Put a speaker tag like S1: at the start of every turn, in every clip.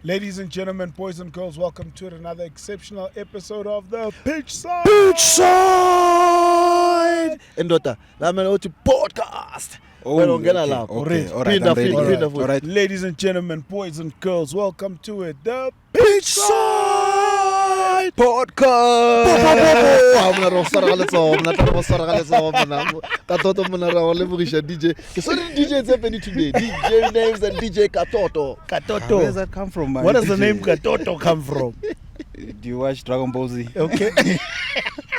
S1: Ladies and gentlemen, boys and girls, welcome to another exceptional episode of the Pitch Side.
S2: Pitch Side. Endota, lamela uthi podcast.
S3: Oh,
S2: Okay,
S3: all right.
S1: Ladies and gentlemen, boys and girls, welcome to it, the
S2: Pitch Side podcast. DJ today. DJ Naves and DJ 𝐏𝐤𝐿𝐴.
S3: Where does that come from, man?
S1: Where does the name 𝐏𝐤𝐿𝐴 come from?
S3: Do you watch Dragon Ball Z?
S1: Okay.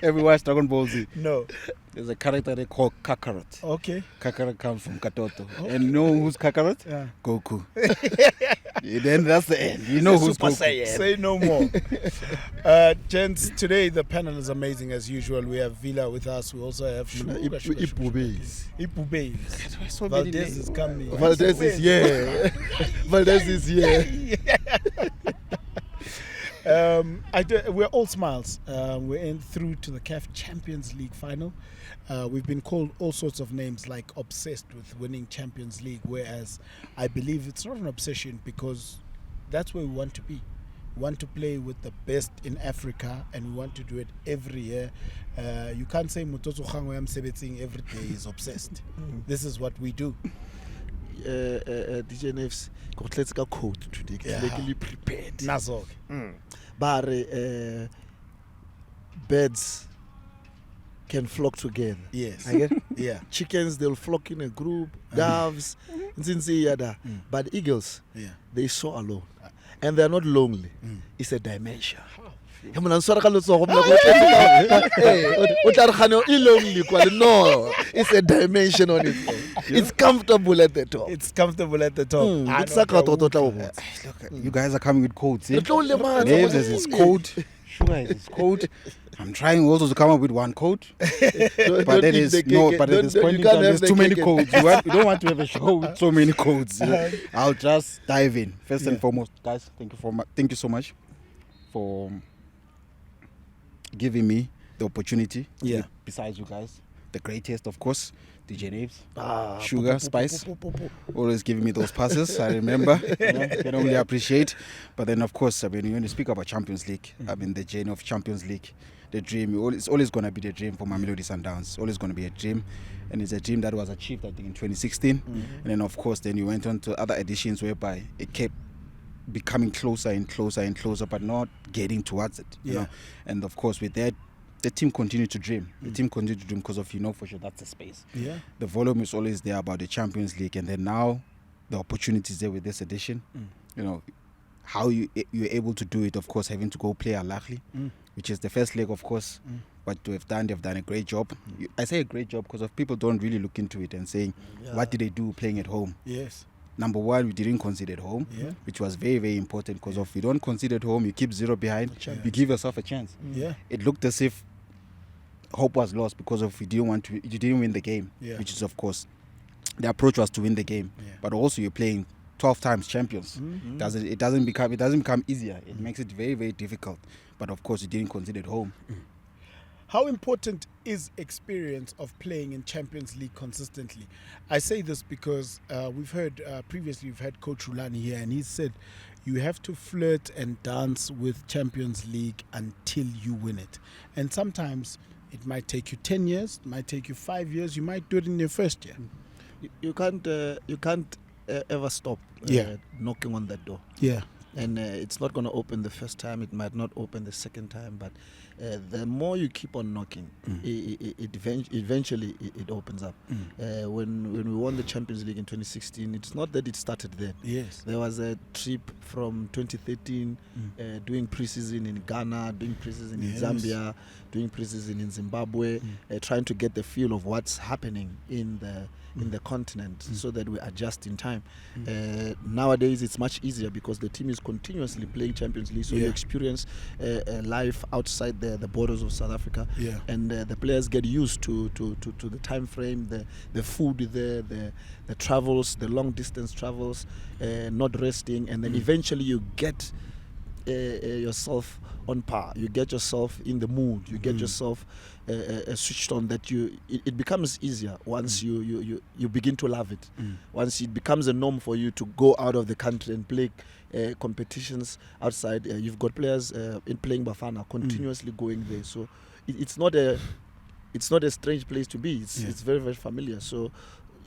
S3: Have you watched Dragon Ball Z?
S1: No.
S3: There's a character they call Kakarot.
S1: Okay.
S3: Kakarot comes from 𝐏𝐤𝐿𝐴. And you know who's Kakarot?
S1: Yeah.
S3: Goku. Then that's the end. You know who's
S2: Super
S3: Goku.
S2: Saiyan.
S1: Say no more. Gents, today the panel is amazing as usual. We have Vila with us. We also have Ipubeis.
S3: So
S1: Valdez is coming.
S2: Valdez is here. Valdez is here.
S1: We're all smiles. We're in through to the CAF Champions League final. We've been called all sorts of names, like obsessed with winning Champions League, whereas I believe it's not an obsession because that's where we want to be. We want to play with the best in Africa, and we want to do it every year. You can't say Mutotso 𝐏𝐤𝐿𝐴 Msebetsing every day is obsessed. This is what we do.
S2: DJ Naves, let's go code today. Legally prepared.
S1: Nazog.
S2: But birds can flock together.
S1: Yes.
S2: I get
S1: Yeah.
S2: chickens, they'll flock in a group. Doves, but eagles,
S1: Yeah.
S2: they soar alone, and they're not lonely. It's a dimension. No, it's a dimension on its own. It's comfortable at the top.
S1: It's comfortable at the top.
S3: Look, you guys are coming with codes. Eh?
S2: man.
S3: Naves has his code. Sugar has his code. I'm trying also to come up with one code. But there is but at this point in time, there's too many codes. We don't want to have a show with so many codes. I'll just dive in. First and foremost, guys, thank you so much for giving me the opportunity.
S1: Yeah.
S3: Besides you guys, the greatest, of course, DJ Naves, Sugar, Spice, always giving me those passes. I remember, can only appreciate. But then, of course, I mean, when you speak about Champions League, I mean, the journey of Champions League, the dream, it's always going to be the dream for Mamelodi Sundowns. It's always going to be a dream. And it's a dream that was achieved, I think, in 2016. And then, of course, then you went on to other editions whereby it kept becoming closer and closer and closer, but not getting towards it. You know? And of course, with that, the team continued to dream. The team continued to dream because of, for sure, that's the space.
S1: Yeah.
S3: The volume is always there about the Champions League, and then now the opportunities there with this edition. How you're able to do it, of course, having to go play Al-Ahly, which is the first leg, of course. But they've done a great job. I say a great job because of people don't really look into it and saying, what did they do playing at home?
S1: Yes.
S3: Number one, we didn't concede at home, which was very, very important because if you don't concede at home, you keep 0 behind, you give yourself a chance.
S1: Yeah.
S3: It looked as if hope was lost because of you didn't win the game, which is, of course, the approach was to win the game. But also you're playing 12 times champions. It doesn't become easier. It makes it very, very difficult. But of course, you didn't concede at home.
S1: How important is experience of playing in Champions League consistently? I say this because we've heard previously, we've had Coach Rulani here, and he said you have to flirt and dance with Champions League until you win it. And sometimes it might take you 10 years, it might take you 5 years, you might do it in your first year.
S2: You can't ever stop knocking on that door.
S1: Yeah.
S2: And it's not going to open the first time. It might not open the second time. But the more you keep on knocking, eventually it opens up. When we won the Champions League in 2016, it's not that it started then.
S1: Yes.
S2: There was a trip from 2013 doing pre-season in Ghana, doing pre-season in Zambia, doing pre-season in Zimbabwe, trying to get the feel of what's happening in the continent so that we adjust in time. Nowadays it's much easier because the team is continuously playing Champions League, so you experience life outside the borders of South Africa, and the players get used to the time frame, the food there, the travels, the long distance travels, not resting, and then eventually you get yourself on par. You get yourself in the mood. You get yourself switched on. That it becomes easier once you begin to love it. Once it becomes a norm for you to go out of the country and play competitions outside. You've got players in playing Bafana continuously going there. So it's not a strange place to be. It's very, very familiar. So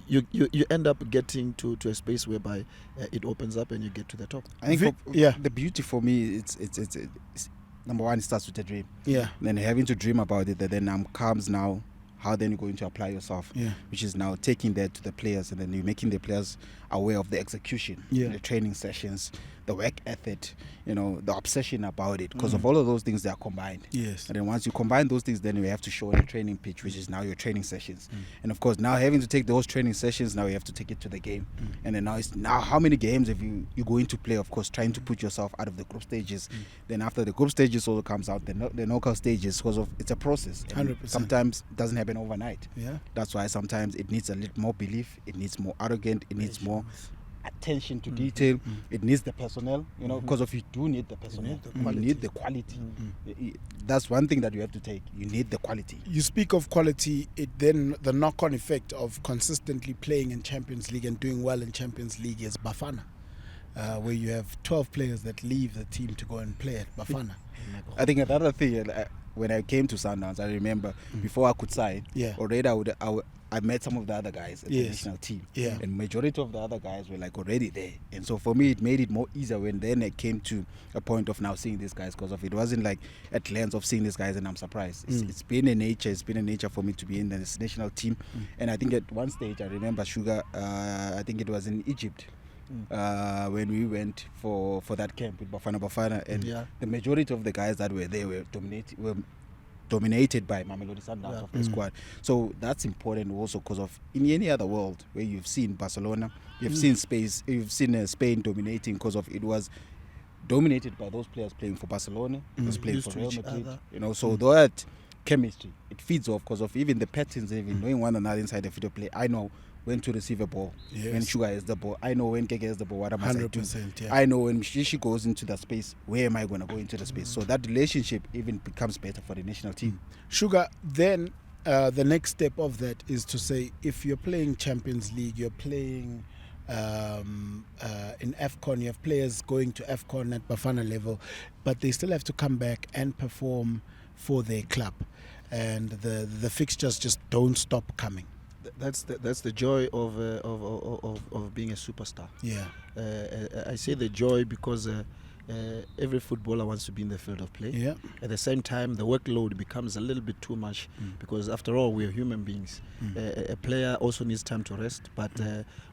S2: you end up getting to a space whereby it opens up and you get to the top.
S3: I think the beauty for me, it's number one, it starts with a dream.
S1: Yeah.
S3: Then having to dream about it, that then comes now how then you're going to apply yourself, which is now taking that to the players, and then you're making the players aware of the execution, the training sessions, the work ethic, the obsession about it, because of all of those things, they are combined.
S1: Yes.
S3: And then once you combine those things, then you have to show on the training pitch, which is now your training sessions. And of course, now having to take those training sessions, now you have to take it to the game. And then now how many games have you going to play, of course, trying to put yourself out of the group stages. Then after the group stages also comes out, the knockout stages, because of it's a process.
S1: 100%.
S3: Sometimes it doesn't happen overnight.
S1: Yeah.
S3: That's why sometimes it needs a little more belief, it needs more arrogant, it needs more attention to detail, it needs the personnel, because of you do need the personnel, you need the quality. That's one thing that you have to take. You need the quality.
S1: You speak of quality, then the knock-on effect of consistently playing in Champions League and doing well in Champions League is Bafana, where you have 12 players that leave the team to go and play at Bafana.
S3: I think another thing, when I came to Sundowns, I remember before I could sign, already I met some of the other guys at the national team.
S1: Yeah.
S3: And majority of the other guys were like already there. And so for me, it made it more easier when then I came to a point of now seeing these guys, because of it wasn't like a glance of seeing these guys and I'm surprised. It's been a nature for me to be in this national team. And I think at one stage, I remember Sugar, I think it was in Egypt, when we went for that camp with Bafana, and the majority of the guys that were there were dominated by Mamelodi Sundowns of the squad. So that's important also, because of in any other world where you've seen Barcelona, you've seen Spain dominating, because of it was dominated by those players playing for Barcelona, those playing for Real Madrid. So that chemistry, it feeds off, because of even the patterns, even knowing one another inside the field of play. I know when to receive a ball, when Sugar has the ball. I know when Keke has the ball, what am I doing? I know when she goes into that space, where am I going to go into the space? So that relationship even becomes better for the national team.
S1: Sugar, then the next step of that is to say, if you're playing Champions League, you're playing in AFCON, you have players going to AFCON at Bafana level, but they still have to come back and perform for their club. And the fixtures just don't stop coming.
S2: That's the joy of being a superstar.
S1: Yeah.
S2: I say the joy because every footballer wants to be in the field of play.
S1: Yeah.
S2: At the same time, the workload becomes a little bit too much because after all, we're human beings. A player also needs time to rest. But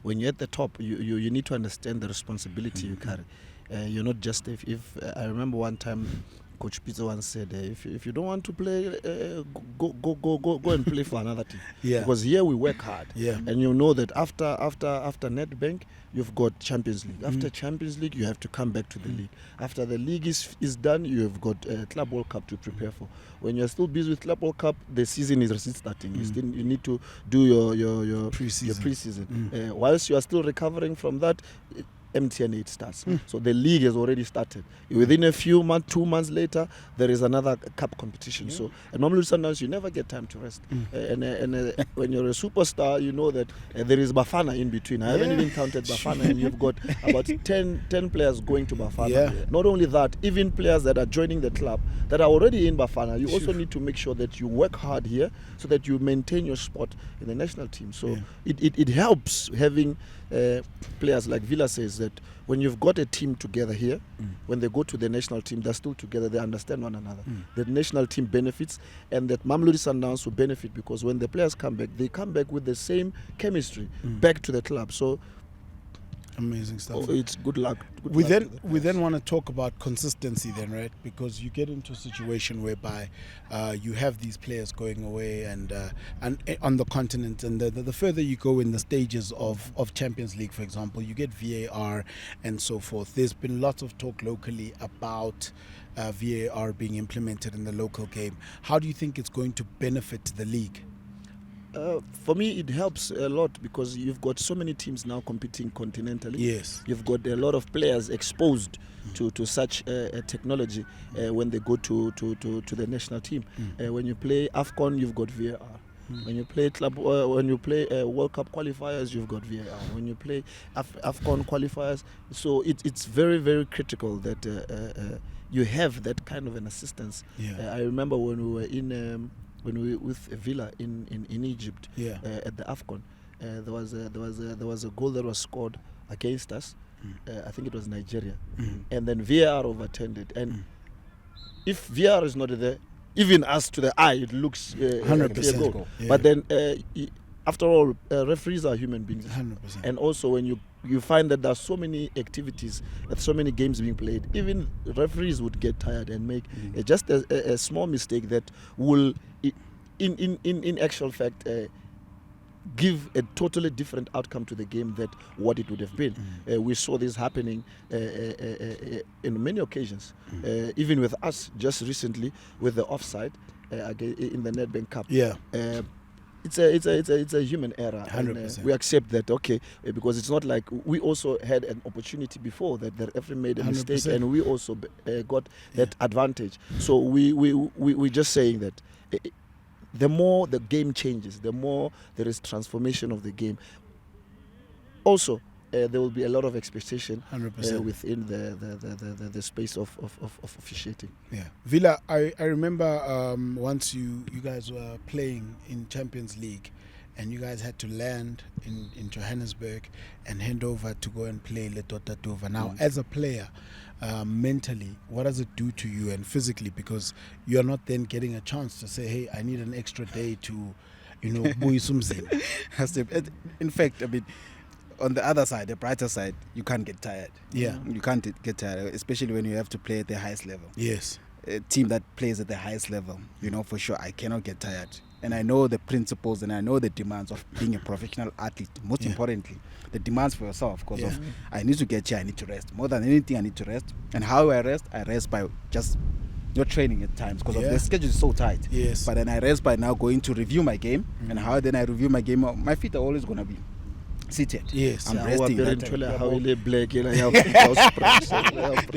S2: when you're at the top, you need to understand the responsibility you carry. You're not just if I remember one time, Coach Peter once said, if you don't want to play, go and play for another team.
S1: Yeah.
S2: Because here we work hard. Yeah. And you know that after Nedbank, you've got Champions League. After Champions League, you have to come back to the league. After the league is done, you have got Club World Cup to prepare for. When you're still busy with Club World Cup, the season is still starting. You need to do your pre-season. Whilst you are still recovering from that, MTN 8 starts. So the league has already started. Within a few months, 2 months later, there is another cup competition. So at Mamelodi Sundowns, you never get time to rest. And when you're a superstar, you know that there is Bafana in between. I haven't even counted Bafana, and you've got about 10 players going to Bafana. Not only that, even players that are joining the club that are already in Bafana, you also need to make sure that you work hard here so that you maintain your spot in the national team. So it helps having players like Villa says that when you've got a team together here, when they go to the national team, they're still together, they understand one another. The national team benefits, and that Mamelodi Sundowns will benefit, because when the players come back, they come back with the same chemistry back to the club. So
S1: amazing stuff.
S2: It's good luck.
S1: We then want to talk about consistency then, right? Because you get into a situation whereby you have these players going away and on the continent, and the further you go in the stages of Champions League, for example, you get VAR and so forth. There's been lots of talk locally about VAR being implemented in the local game. How do you think it's going to benefit the league?
S2: For me, it helps a lot because you've got so many teams now competing continentally.
S1: Yes.
S2: You've got a lot of players exposed to such technology when they go to the national team. When you play AFCON, you've got VAR. When you play World Cup qualifiers, you've got VAR. When you play AFCON qualifiers, so it's very, very critical that you have that kind of an assistance.
S1: Yeah.
S2: I remember when we were with Villa in Egypt at the AFCON, there was a goal that was scored against us. I think it was Nigeria, and then VAR overturned it. And if VAR is not there, even us to the eye, it looks
S1: 100%
S2: goal.
S1: Yeah.
S2: But then, after all, referees are human beings.
S1: 100%.
S2: And also, when you find that there are so many activities, so many games being played, even referees would get tired and make just a small mistake that will, in actual fact, give a totally different outcome to the game than what it would have been. We saw this happening in many occasions, even with us just recently with the offside in the Nedbank Cup.
S1: Yeah.
S2: It's a human error.
S1: 100%.
S2: We accept that, because it's not like we also had an opportunity before that the referee made a mistake
S1: 100%.
S2: and we also got that advantage. So we're just saying that the more the game changes, the more there is transformation of the game. Also, there will be a lot of expectation
S1: 100%.
S2: within the space of officiating.
S1: Yeah, Villa. I remember once you guys were playing in Champions League, and you guys had to land in Johannesburg and hand over to go and play Letotadova. Now, as a player, mentally, what does it do to you and physically? Because you're not then getting a chance to say, "Hey, I need an extra day to, buyisumzini."
S3: In fact, I mean, on the other side, the brighter side, you can't get tired.
S1: Yeah.
S3: You can't get tired, especially when you have to play at the highest level.
S1: Yes.
S3: A team that plays at the highest level, for sure, I cannot get tired. And I know the principles and I know the demands of being a professional athlete. Most importantly, the demands for yourself, because of I need to get here, I need to rest. More than anything, I need to rest. And how I rest by just not training at times, because of the schedule is so tight.
S1: Yes.
S3: But then I rest by now going to review my game. And how then I review my game, my feet are always going to be seated.
S1: Yes.
S3: I'm resting. The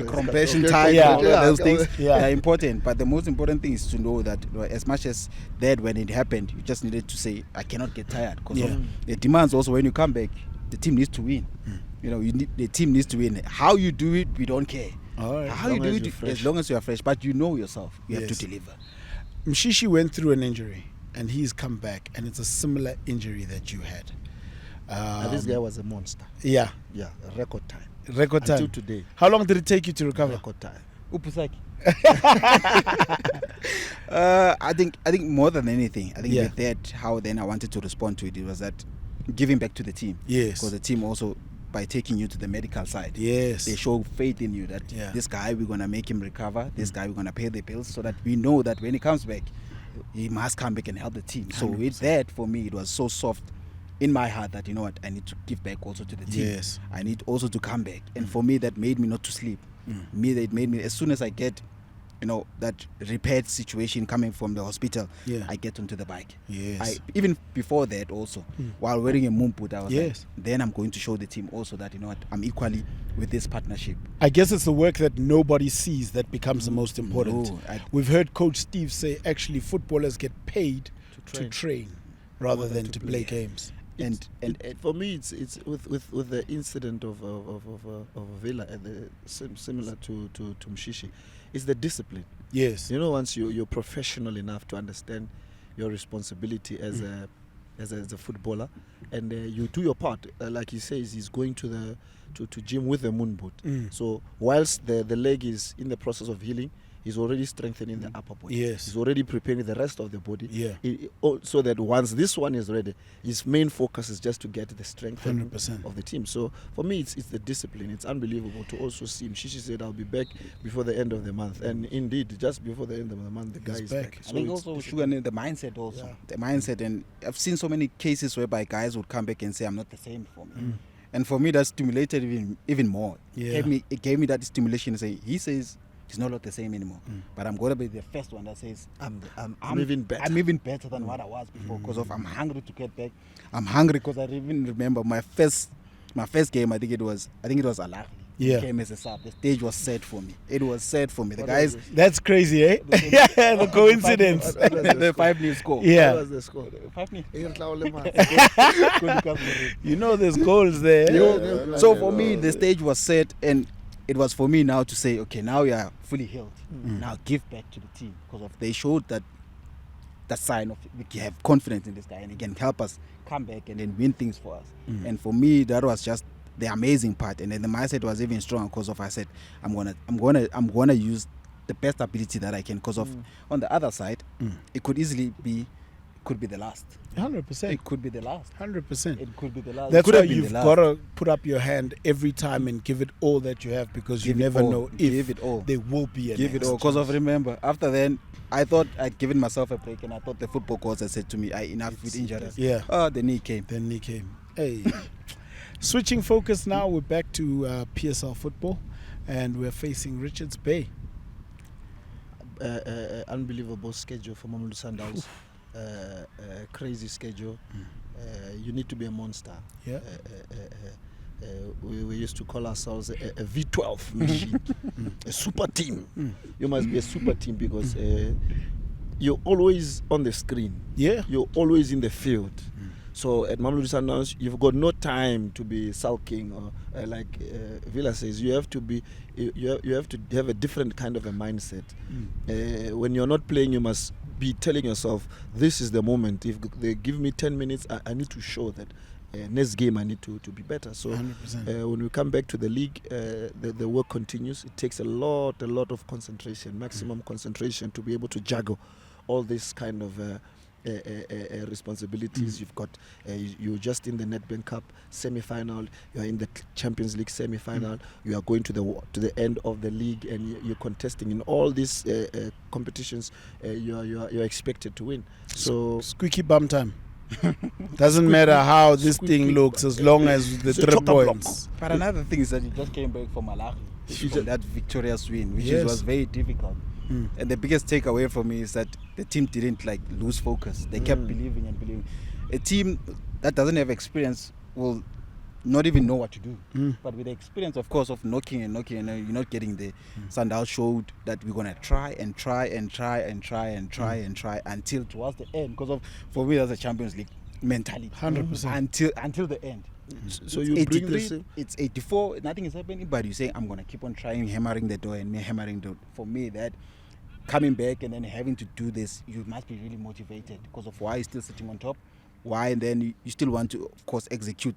S3: compression time, those things are important. But the most important thing is to know that as much as that when it happened, you just needed to say, I cannot get tired. Because the demands also, when you come back, the team needs to win. The team needs to win. How you do it, we don't care.
S1: All right.
S3: How you do it, as long as you are fresh. But you know yourself, you have to deliver.
S1: Mshishi went through an injury and he's come back, and it's a similar injury that you had.
S2: This guy was a monster.
S1: Yeah.
S2: Yeah, record time.
S1: Record time.
S2: Until today.
S1: How long did it take you to recover?
S2: Record time.
S3: I think more than anything, I think with that, how then I wanted to respond to it, it was that giving back to the team.
S1: Yes.
S3: Because the team also, by taking you to the medical side,
S1: yes,
S3: they show faith in you that this guy, we're going to make him recover. This guy, we're going to pay the bills, so that we know that when he comes back, he must come back and help the team. 100%. So with that, for me, it was so soft in my heart that, I need to give back also to the team.
S1: Yes.
S3: I need also to come back. And for me, that made me not to sleep. It made me, as soon as I get, that repaired situation coming from the hospital, I get onto the bike.
S1: Yes.
S3: Even before that also, while wearing a mumput, I was like,
S1: yes,
S3: then I'm going to show the team also that, I'm equally with this partnership.
S1: I guess it's the work that nobody sees that becomes the most important. We've heard Coach Steve say actually footballers get paid to train rather than to play games.
S2: And for me, it's with the incident of Villa, similar to Mshishi, it's the discipline.
S1: Yes.
S2: Once you're professional enough to understand your responsibility as a footballer, and you do your part, like he says, he's going to gym with the moon boot. So whilst the leg is in the process of healing, he's already strengthening the upper body.
S1: Yes.
S2: He's already preparing the rest of the body.
S1: Yeah.
S2: So that once this one is ready, his main focus is just to get the strength
S1: 100%
S2: of the team. So for me, it's the discipline. It's unbelievable to also see him. Shishi said, I'll be back before the end of the month. And indeed, just before the end of the month, the guy is back.
S3: So I think also the mindset also. Yeah. The mindset. And I've seen so many cases whereby guys would come back and say, I'm not the same for me. And for me, that stimulated even more.
S1: Yeah.
S3: It gave me that stimulation. He says, it's not the same anymore. But I'm going to be the first one that says
S2: I'm even better.
S3: I'm even better than what I was before because of I'm hungry to get back. I'm hungry because I even remember my first game. I think it was Al-Ahly.
S1: Yeah.
S3: Came as a sub. The stage was set for me. It was set for me. The guys.
S1: That's crazy, eh? Yeah, the coincidence.
S3: The 5-0 score.
S1: Yeah.
S2: What was the score?
S3: 5-0.
S1: You know, there's goals there.
S3: So for me, the stage was set, and it was for me now to say, okay, now we are fully healed. Now give back to the team because of they showed that sign of we have confidence in this guy and he can help us come back and then win things for us. And for me, that was just the amazing part. And then the mindset was even strong because of I said I'm gonna use the best ability that I can because of on the other side, it could easily be. Could be the last.
S1: 100%.
S3: It could be the last.
S1: 100%.
S3: It could be the last.
S1: That's
S3: Could
S1: why
S3: have been
S1: you've
S3: the last.
S1: got to put up your hand every time and give it all that you have because you
S3: Give it
S1: never
S3: all.
S1: know
S3: Give
S1: if
S3: it all.
S1: there will be a
S3: Give it
S1: next
S3: all. Because of
S1: chance.
S3: remember, after then, I thought I'd given myself a break, and I thought the football coach had said to me, "Enough with injuries."
S1: Yeah.
S3: The knee came.
S1: Then he came. Hey. Switching focus now, we're back to PSL football and we're facing Richards Bay.
S2: Unbelievable schedule for Mamelodi Sundowns. Crazy schedule. You need to be a monster.
S1: Yeah.
S2: We used to call ourselves a V12 machine, a super team. You must be a super team because you're always on the screen.
S1: Yeah.
S2: You're always in the field. So at Mamelodi Sundowns, you've got no time to be sulking or like Villa says. You have to be, you have to have a different kind of a mindset. When you're not playing, you must be telling yourself, "This is the moment. If they give me 10 minutes, I need to show that next game I need to be better." So
S1: 100%.
S2: when we come back to the league, the work continues. It takes a lot of concentration, maximum concentration to be able to juggle all this kind of responsibilities. You've got you're just in the Nedbank Cup semi-final, you're in the Champions League semi-final, you are going to the end of the league, and you're contesting in all these competitions. You're expected to win. So
S1: Squeaky bum time. Doesn't matter how this thing looks as long as the
S2: So
S1: 3
S2: chop the block.
S1: points.
S3: But another thing is that you just came back from Al-Ahly, from that victorious win, which
S1: Yes.
S3: was very difficult. And the biggest takeaway for me is that the team didn't lose focus. They kept believing and believing. A team that doesn't have experience will not even know what to do. But with the experience, of course, of knocking and you're not getting the Sundowns showed that we're gonna try until towards the end. Because for me, that's a Champions League mentality.
S1: 100%.
S3: Until the end.
S2: So
S3: It's
S2: you bring
S3: 83,
S2: this.
S3: it's 84, nothing is happening, but you say I'm gonna keep on trying, hammering the door and hammering the door. For me, that coming back and then having to do this, you must be really motivated because of why you're still sitting on top, why, and then you still want to, of course, execute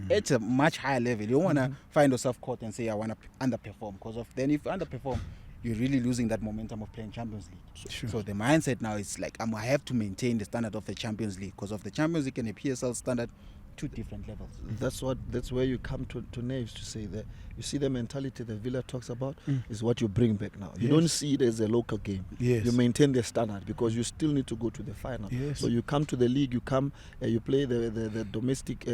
S3: at a much higher level. You don't want to find yourself caught and say I want to underperform, because of then if you underperform, you're really losing that momentum of playing Champions League. So the mindset now is like I have to maintain the standard of the Champions League, because of the Champions League and the PSL standard, two different levels.
S2: That's where you come to Naves to say that you see the mentality that Villa talks about is what you bring back now. You don't see it as a local game.
S1: Yes.
S2: You maintain the standard because you still need to go to the final.
S1: Yes.
S2: So you come to the league, you come, you play the domestic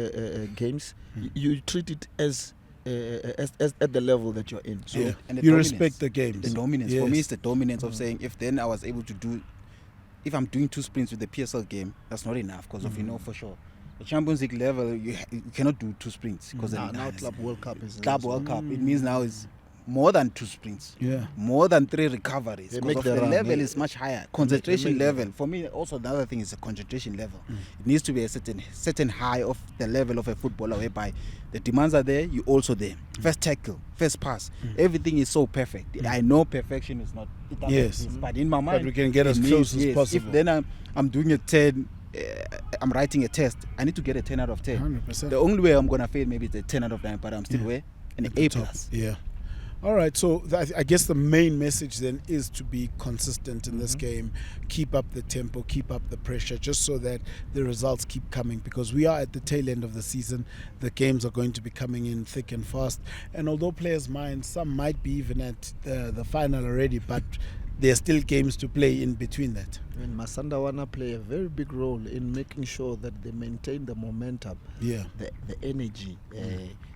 S2: games. You treat it as at the level that you're in. So
S3: And the
S1: you
S3: dominance.
S1: respect the games.
S3: The dominance.
S1: Yes.
S3: For me, it's the dominance of saying if then I was able to do, if I'm doing 2 sprints with the PSL game, that's not enough, because of for sure. The Champions League level, you cannot do 2 sprints, because
S2: now Club World Cup is
S3: Club World Cup. It means now it's more than 2 sprints.
S1: Yeah.
S3: More than 3 recoveries.
S2: They
S3: Because
S2: make
S3: of
S2: the
S3: the
S2: run.
S3: level is much higher. Concentration
S2: make the
S3: level. For me, also the other thing is the concentration level. It needs to be a certain high of the level of a footballer, whereby the demands are there, you also there. First tackle, first pass. Everything is so perfect. I know perfection is not. It doesn't
S1: Yes.
S3: exist, but in my mind,
S1: we can get
S3: it
S1: as
S3: means,
S1: close as
S3: yes,
S1: possible.
S3: If then I'm doing a 10, I'm writing a test, I need to get a 10 out of 10.
S1: 100%.
S3: The only way I'm going to fail maybe is a 10 out of 9, but I'm still where? An
S1: At the
S3: A+.
S1: top. Yeah. All right, so I guess the main message then is to be consistent in this game, keep up the tempo, keep up the pressure, just so that the results keep coming, because we are at the tail end of the season. The games are going to be coming in thick and fast, and although players' minds, some might be even at the final already, but there are still games to play in between that.
S2: And Masandawana play a very big role in making sure that they maintain the momentum,
S1: Yeah.
S2: the energy,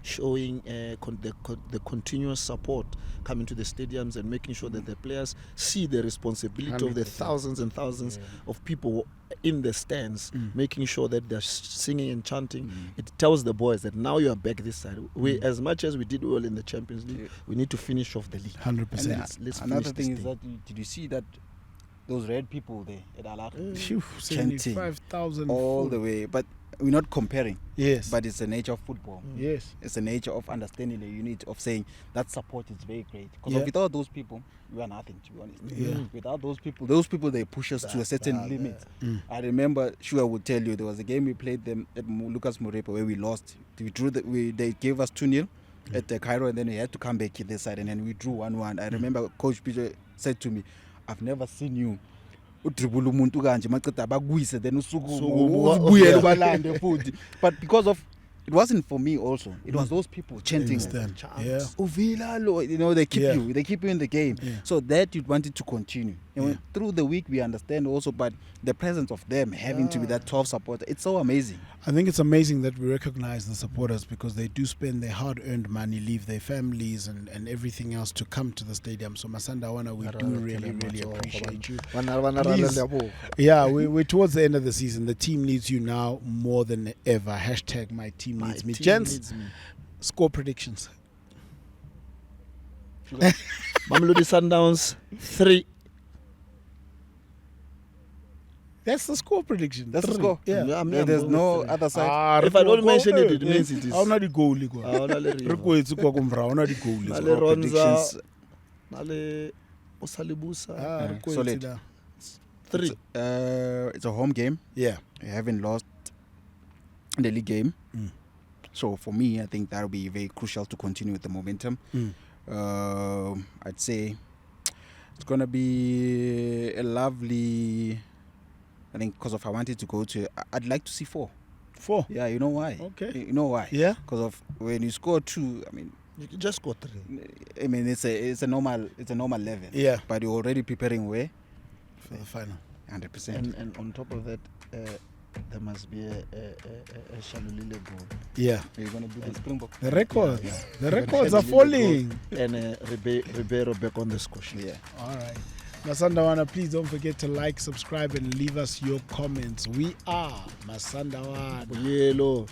S2: showing the continuous support coming to the stadiums and making sure that the players see the responsibility of the
S4: 100%.
S2: thousands and thousands of people in the stands, making sure that they're singing and chanting. It tells the boys that now you are back this side. We, as much as we did well in the Champions League, we need to finish off the league.
S1: 100%.
S2: Let's
S3: Another
S2: finish
S3: thing
S2: this
S3: is
S2: thing.
S3: that did you see that those red people there at Alaro
S1: Phew,
S3: chanting
S1: 75,000
S3: all the way? But we're not comparing.
S1: Yes.
S3: But it's the nature of football.
S1: Yes.
S3: It's the nature of understanding the unit of saying that support is very great. Because
S1: Yeah.
S3: without those people, we are nothing, to be honest.
S1: Yeah.
S3: Without those people they push us to a certain limit. I remember, Shuga would tell you, there was a game we played them at Lucas Morepo where we lost. We drew they gave us 2-0 at the Cairo, and then we had to come back to this side, and then we drew 1-1. I remember Coach Peter said to me, I've never seen you udribula umuntu kanje maqeda bakuyise then usubuyele balande futhi. But because of it wasn't for me also, it was those people chanting,
S1: Yeah.
S3: Uvila lo, you know, they keep you in the game.
S1: Yeah.
S3: So that you wanted to continue. And through the week we understand also, but the presence of them having to be that 12 supporter, it's so amazing.
S1: I think it's amazing that we recognize the supporters because they do spend their hard-earned money, leave their families and everything else to come to the stadium. So Masandawana, we do really appreciate you. Please. Yeah, we're towards the end of the season. The team needs you now more than ever. # my team needs me. Gents, score predictions.
S2: Mamelodi Sundowns 3.
S1: That's the score prediction.
S3: That's the
S1: 3.
S3: score.
S1: Yeah.
S3: There's no other side.
S2: If I don't mention it, it means it is.
S1: How not the goal? How not the goal?
S3: Predictions.
S2: Nale Osalibusa.
S3: Solid.
S2: 3.
S3: It's a home game.
S1: Yeah.
S3: We haven't lost the league game. So for me, I think that will be very crucial to continue with the momentum. I'd say it's going to be a lovely, I think, because of I wanted to go to, I'd like to see 4.
S1: 4?
S3: Yeah, you know why?
S1: Okay.
S3: You know why?
S1: Yeah.
S3: Because of when you score 2, I mean,
S2: You can just score 3.
S3: I mean, it's a normal level.
S1: Yeah.
S3: But you're already preparing way
S1: For the final.
S3: 100%.
S2: And on top of that, there must be a Shalulile goal.
S1: Yeah.
S3: You're going to do the Springbok.
S1: The records.
S2: Yeah.
S1: The records are falling.
S2: And Ribeiro back on the score sheet.
S3: Yeah.
S1: All right. Masandawana, please don't forget to like, subscribe, and leave us your comments. We are Masandawana.
S2: Yellow.